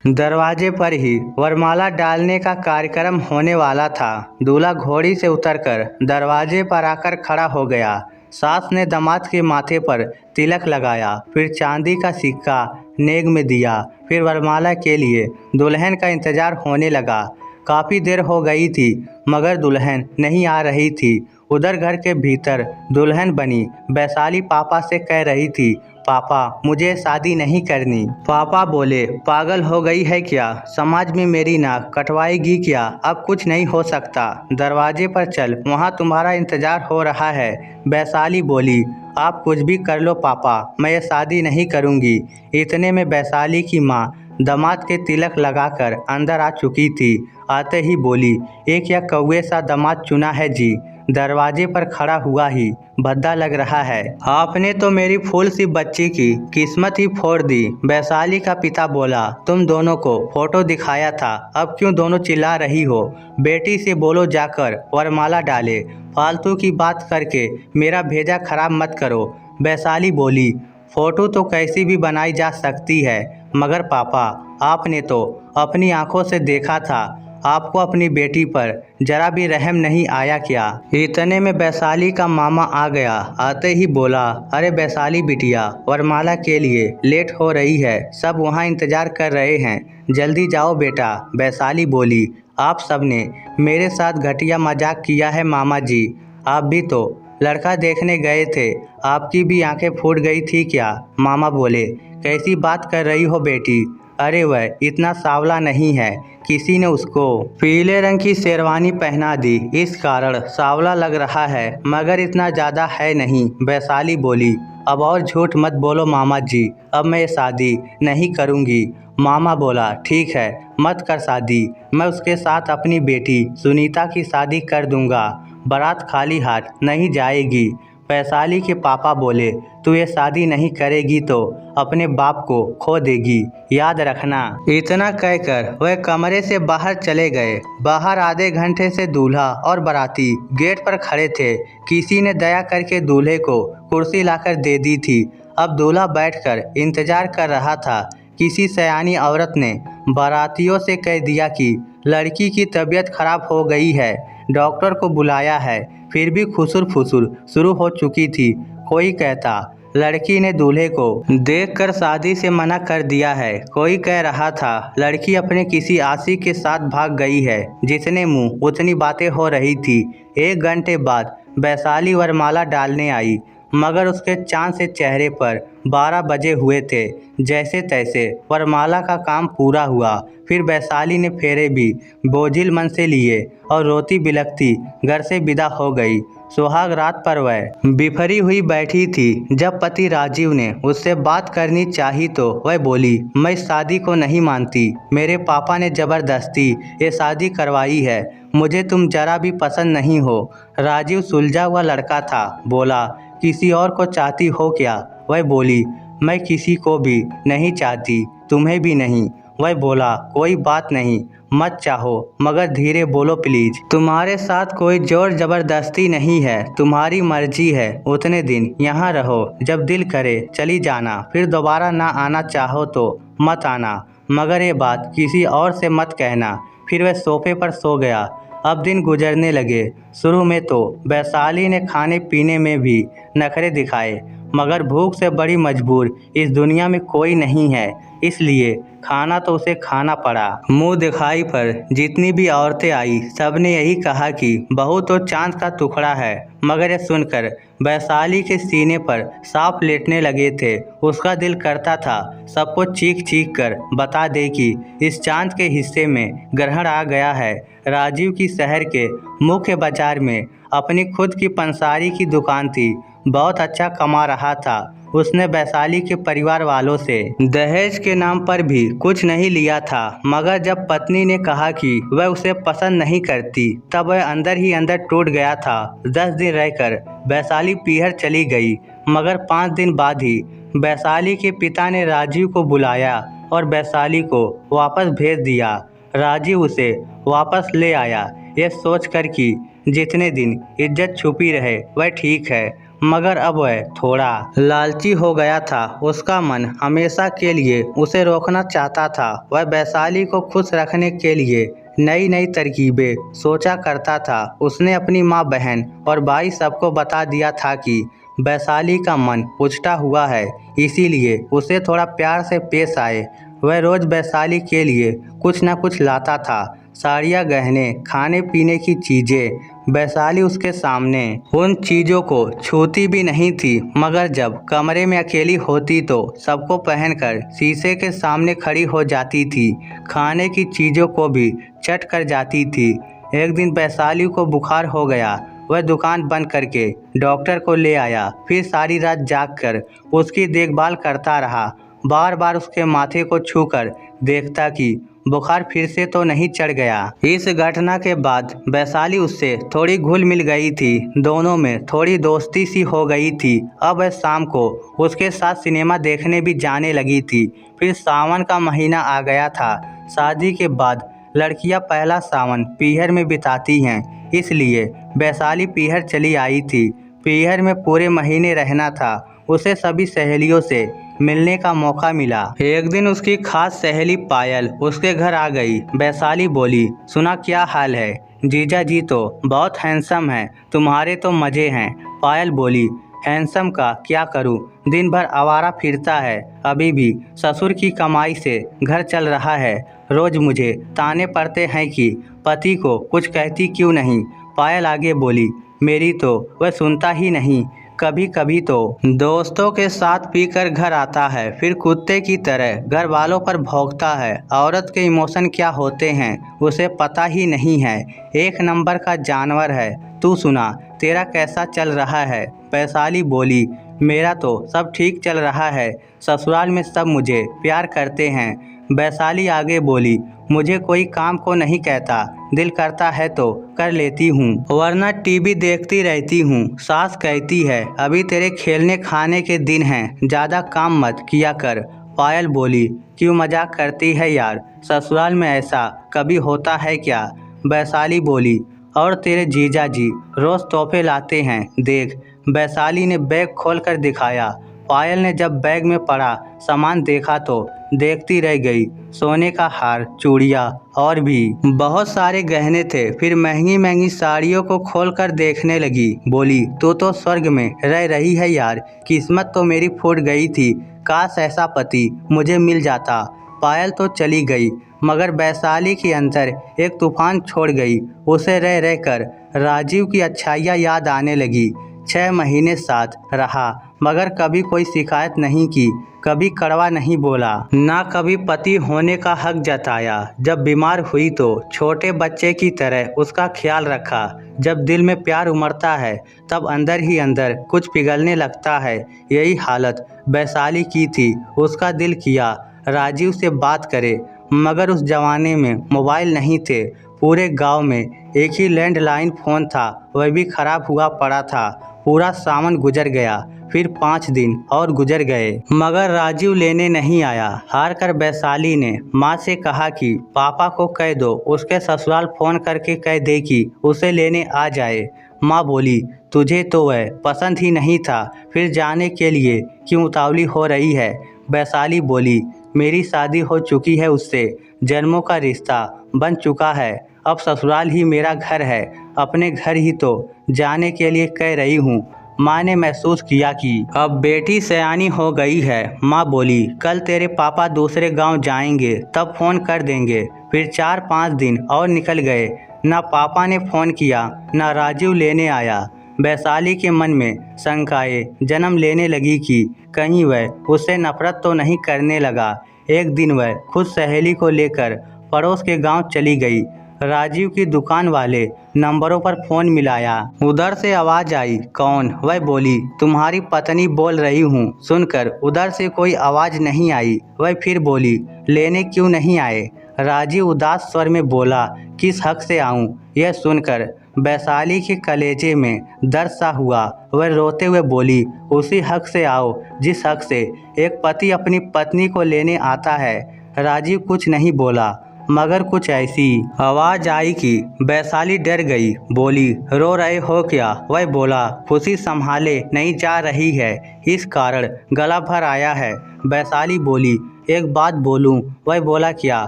दरवाजे पर ही वरमाला डालने का कार्यक्रम होने वाला था। दूल्हा घोड़ी से उतरकर दरवाजे पर आकर खड़ा हो गया। सास ने दामाद के माथे पर तिलक लगाया, फिर चांदी का सिक्का नेग में दिया। फिर वरमाला के लिए दुल्हन का इंतजार होने लगा। काफ़ी देर हो गई थी मगर दुल्हन नहीं आ रही थी। उधर घर के भीतर दुल्हन बनी वैशाली पापा से कह रही थी, पापा मुझे शादी नहीं करनी। पापा बोले, पागल हो गई है क्या? समाज में मेरी नाक कटवाएगी क्या? अब कुछ नहीं हो सकता, दरवाजे पर चल, वहाँ तुम्हारा इंतजार हो रहा है। वैशाली बोली, आप कुछ भी कर लो पापा, मैं ये शादी नहीं करूँगी। इतने में वैशाली की माँ दामाद के तिलक लगाकर अंदर आ चुकी थी। आते ही बोली, एक या कौवे सा दामाद चुना है जी। दरवाजे पर खड़ा हुआ ही भद्दा लग रहा है। आपने तो मेरी फूल सी बच्ची की किस्मत ही फोड़ दी। वैशाली का पिता बोला, तुम दोनों को फोटो दिखाया था, अब क्यों दोनों चिल्ला रही हो? बेटी से बोलो जाकर वरमाला डाले। फालतू की बात करके मेरा भेजा खराब मत करो। वैशाली बोली, फोटो तो कैसी भी बनाई जा सकती है, मगर पापा आपने तो अपनी आंखों से देखा था, आपको अपनी बेटी पर जरा भी रहम नहीं आया क्या? इतने में वैशाली का मामा आ गया। आते ही बोला, अरे वैशाली बिटिया, वरमाला के लिए लेट हो रही है, सब वहाँ इंतजार कर रहे हैं, जल्दी जाओ बेटा। वैशाली बोली, आप सबने मेरे साथ घटिया मजाक किया है मामा जी। आप भी तो लड़का देखने गए थे, आपकी भी आंखें फूट गई थी क्या? मामा बोले, कैसी बात कर रही हो बेटी? अरे वह इतना सांवला नहीं है, किसी ने उसको पीले रंग की शेरवानी पहना दी, इस कारण सांवला लग रहा है, मगर इतना ज़्यादा है नहीं। वैशाली बोली, अब और झूठ मत बोलो मामा जी, अब मैं ये शादी नहीं करूँगी। मामा बोला, ठीक है, मत कर शादी, मैं उसके साथ अपनी बेटी सुनीता की शादी कर दूँगा। बारात खाली हाथ नहीं जाएगी। वैशाली के पापा बोले, तू ये शादी नहीं करेगी तो अपने बाप को खो देगी, याद रखना। इतना कहकर वह कमरे से बाहर चले गए। बाहर आधे घंटे से दूल्हा और बाराती गेट पर खड़े थे। किसी ने दया करके दूल्हे को कुर्सी लाकर दे दी थी। अब दूल्हा बैठकर इंतजार कर रहा था। किसी सयानी औरत ने बारातियों से कह दिया कि लड़की की तबीयत खराब हो गई है, डॉक्टर को बुलाया है। फिर भी खुसुर फुसुर शुरू हो चुकी थी। कोई कहता लड़की ने दूल्हे को देखकर शादी से मना कर दिया है, कोई कह रहा था लड़की अपने किसी आशिक के साथ भाग गई है। जितने मुंह उतनी बातें हो रही थी। 1 घंटे बाद वैशाली वरमाला डालने आई, मगर उसके चांद से चेहरे पर 12 बजे हुए थे। जैसे तैसे वरमाला का काम पूरा हुआ। फिर वैशाली ने फेरे भी बोझिल मन से लिए और रोती बिलखती घर से विदा हो गई। सुहाग रात पर वह बिफरी हुई बैठी थी। जब पति राजीव ने उससे बात करनी चाही तो वह बोली, मैं इस शादी को नहीं मानती, मेरे पापा ने जबरदस्ती ये शादी करवाई है, मुझे तुम जरा भी पसंद नहीं हो। राजीव सुलझा हुआ लड़का था, बोला, किसी और को चाहती हो क्या? वह बोली, मैं किसी को भी नहीं चाहती, तुम्हें भी नहीं। वह बोला, कोई बात नहीं, मत चाहो, मगर धीरे बोलो प्लीज। तुम्हारे साथ कोई जोर जबरदस्ती नहीं है, तुम्हारी मर्जी है। उतने दिन यहाँ रहो, जब दिल करे चली जाना, फिर दोबारा ना आना चाहो तो मत आना, मगर ये बात किसी और से मत कहना। फिर वह सोफे पर सो गया। अब दिन गुजरने लगे। शुरू में तो वैशाली ने खाने पीने में भी नखरे दिखाए, मगर भूख से बड़ी मजबूर इस दुनिया में कोई नहीं है, इसलिए खाना तो उसे खाना पड़ा। मुंह दिखाई पर जितनी भी औरतें आई, सबने यही कहा कि बहू तो चांद का टुकड़ा है, मगर ये सुनकर वैशाली के सीने पर सांप लेटने लगे थे। उसका दिल करता था सबको चीख चीख कर बता दे कि इस चांद के हिस्से में ग्रहण आ गया है। राजीव की शहर के मुख्य बाजार में अपनी खुद की पंसारी की दुकान थी, बहुत अच्छा कमा रहा था। उसने वैशाली के परिवार वालों से दहेज के नाम पर भी कुछ नहीं लिया था, मगर जब पत्नी ने कहा कि वह उसे पसंद नहीं करती, तब वह अंदर ही अंदर टूट गया था। 10 दिन रहकर वैशाली पीहर चली गई, मगर 5 दिन बाद ही वैशाली के पिता ने राजीव को बुलाया और वैशाली को वापस भेज दिया। राजीव उसे वापस ले आया, यह सोचकर कि जितने दिन इज्जत छुपी रहे वह ठीक है। मगर अब वह थोड़ा लालची हो गया था। उसका मन हमेशा के लिए उसे रोकना चाहता था। वह वैशाली को खुश रखने के लिए नई नई तरकीबें सोचा करता था। उसने अपनी माँ, बहन और भाई सबको बता दिया था कि वैशाली का मन उछटा हुआ है, इसीलिए उसे थोड़ा प्यार से पेश आए। वह रोज वैशाली के लिए कुछ न कुछ लाता था, साड़ियाँ, गहने, खाने पीने की चीज़ें। वैशाली उसके सामने उन चीज़ों को छूती भी नहीं थी, मगर जब कमरे में अकेली होती तो सबको पहनकर शीशे के सामने खड़ी हो जाती थी। खाने की चीज़ों को भी चट कर जाती थी। एक दिन वैशाली को बुखार हो गया। वह दुकान बंद करके डॉक्टर को ले आया, फिर सारी रात जागकर उसकी देखभाल करता रहा। बार बार उसके माथे को छूकर देखता कि बुखार फिर से तो नहीं चढ़ गया। इस घटना के बाद वैशाली उससे थोड़ी घुल मिल गई थी। दोनों में थोड़ी दोस्ती सी हो गई थी। अब वह शाम को उसके साथ सिनेमा देखने भी जाने लगी थी। फिर सावन का महीना आ गया था। शादी के बाद लड़कियां पहला सावन पीहर में बिताती हैं, इसलिए वैशाली पीहर चली आई थी। पीहर में पूरे महीने रहना था। उसे सभी सहेलियों से मिलने का मौका मिला। एक दिन उसकी खास सहेली पायल उसके घर आ गई। वैशाली बोली, सुना क्या हाल है? जीजा जी तो बहुत हैंडसम हैं, तुम्हारे तो मज़े हैं। पायल बोली, हैंडसम का क्या करूं, दिन भर आवारा फिरता है। अभी भी ससुर की कमाई से घर चल रहा है। रोज मुझे ताने पड़ते हैं कि पति को कुछ कहती क्यों नहीं। पायल आगे बोली, मेरी तो वह सुनता ही नहीं। कभी कभी तो दोस्तों के साथ पीकर घर आता है, फिर कुत्ते की तरह घर वालों पर भौंकता है। औरत के इमोशन क्या होते हैं उसे पता ही नहीं है। एक नंबर का जानवर है। तू सुना, तेरा कैसा चल रहा है? वैशाली बोली, मेरा तो सब ठीक चल रहा है। ससुराल में सब मुझे प्यार करते हैं। वैशाली आगे बोली, मुझे कोई काम को नहीं कहता, दिल करता है तो कर लेती हूँ, वरना टीवी देखती रहती हूँ। सास कहती है, अभी तेरे खेलने खाने के दिन हैं, ज़्यादा काम मत किया कर। पायल बोली, क्यों मजाक करती है यार, ससुराल में ऐसा कभी होता है क्या? वैशाली बोली, और तेरे जीजा जी रोज़ तोहफे लाते हैं, देख। वैशाली ने बैग खोलकर दिखाया। पायल ने जब बैग में पड़ा सामान देखा तो देखती रह गई। सोने का हार, चूड़ियाँ और भी बहुत सारे गहने थे। फिर महंगी महंगी साड़ियों को खोलकर देखने लगी। बोली, तू तो स्वर्ग में रह रही है यार, किस्मत तो मेरी फूट गई थी। काश ऐसा पति मुझे मिल जाता। पायल तो चली गई, मगर वैशाली के अंदर एक तूफान छोड़ गई। उसे रह रह कर राजीव की अच्छाइयाँ याद आने लगी। 6 महीने साथ रहा, मगर कभी कोई शिकायत नहीं की, कभी कड़वा नहीं बोला, ना कभी पति होने का हक जताया। जब बीमार हुई तो छोटे बच्चे की तरह उसका ख्याल रखा। जब दिल में प्यार उमड़ता है तब अंदर ही अंदर कुछ पिघलने लगता है। यही हालत वैशाली की थी। उसका दिल किया राजीव से बात करे, मगर उस जमाने में मोबाइल नहीं थे। पूरे गांव में एक ही लैंडलाइन फ़ोन था, वह भी खराब हुआ पड़ा था। पूरा सावन गुजर गया, फिर 5 दिन और गुजर गए, मगर राजीव लेने नहीं आया। हार कर वैशाली ने माँ से कहा कि पापा को कह दो, उसके ससुराल फ़ोन करके कह दे कि उसे लेने आ जाए। माँ बोली, तुझे तो वह पसंद ही नहीं था, फिर जाने के लिए क्यों उतावली हो रही है? वैशाली बोली, मेरी शादी हो चुकी है उससे, जन्मों का रिश्ता बन चुका है। अब ससुराल ही मेरा घर है, अपने घर ही तो जाने के लिए कह रही हूँ। माँ ने महसूस किया कि अब बेटी सयानी हो गई है। माँ बोली, कल तेरे पापा दूसरे गांव जाएंगे, तब फ़ोन कर देंगे। फिर 4-5 दिन और निकल गए। ना पापा ने फ़ोन किया, ना राजीव लेने आया। वैशाली के मन में शंकाएं जन्म लेने लगी कि कहीं वह उससे नफरत तो नहीं करने लगा। एक दिन वह खुद सहेली को लेकर पड़ोस के गांव चली गई। राजीव की दुकान वाले नंबरों पर फ़ोन मिलाया। उधर से आवाज़ आई, कौन? वह बोली, तुम्हारी पत्नी बोल रही हूँ। सुनकर उधर से कोई आवाज़ नहीं आई। वह फिर बोली, लेने क्यों नहीं आए? राजीव उदास स्वर में बोला, किस हक से आऊँ? यह सुनकर वैशाली के कलेजे में दर्द सा हुआ। वह रोते हुए बोली, उसी हक से आओ जिस हक से एक पति अपनी पत्नी को लेने आता है। राजीव कुछ नहीं बोला, मगर कुछ ऐसी आवाज आई कि वैशाली डर गई। बोली, रो रहे हो क्या? वह बोला, खुशी संभाले नहीं जा रही है, इस कारण गला भर आया है। वैशाली बोली, एक बात बोलूं? वह बोला, क्या?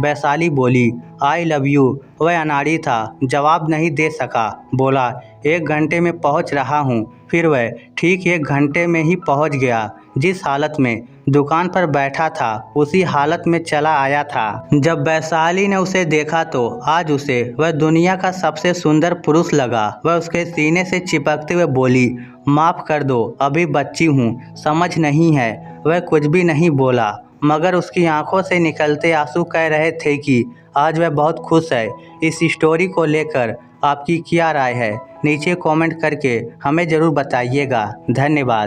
वैशाली बोली, आई लव यू। वह अनाड़ी था, जवाब नहीं दे सका। बोला, 1 घंटे में पहुंच रहा हूं। फिर वह ठीक 1 घंटे में ही पहुंच गया। जिस हालत में दुकान पर बैठा था उसी हालत में चला आया था। जब वैशाली ने उसे देखा तो आज उसे वह दुनिया का सबसे सुंदर पुरुष लगा। वह उसके सीने से चिपकते हुए बोली, माफ़ कर दो, अभी बच्ची हूँ, समझ नहीं है। वह कुछ भी नहीं बोला, मगर उसकी आंखों से निकलते आंसू कह रहे थे कि आज वह बहुत खुश है। इस स्टोरी को लेकर आपकी क्या राय है? नीचे कमेंट करके हमें ज़रूर बताइएगा। धन्यवाद।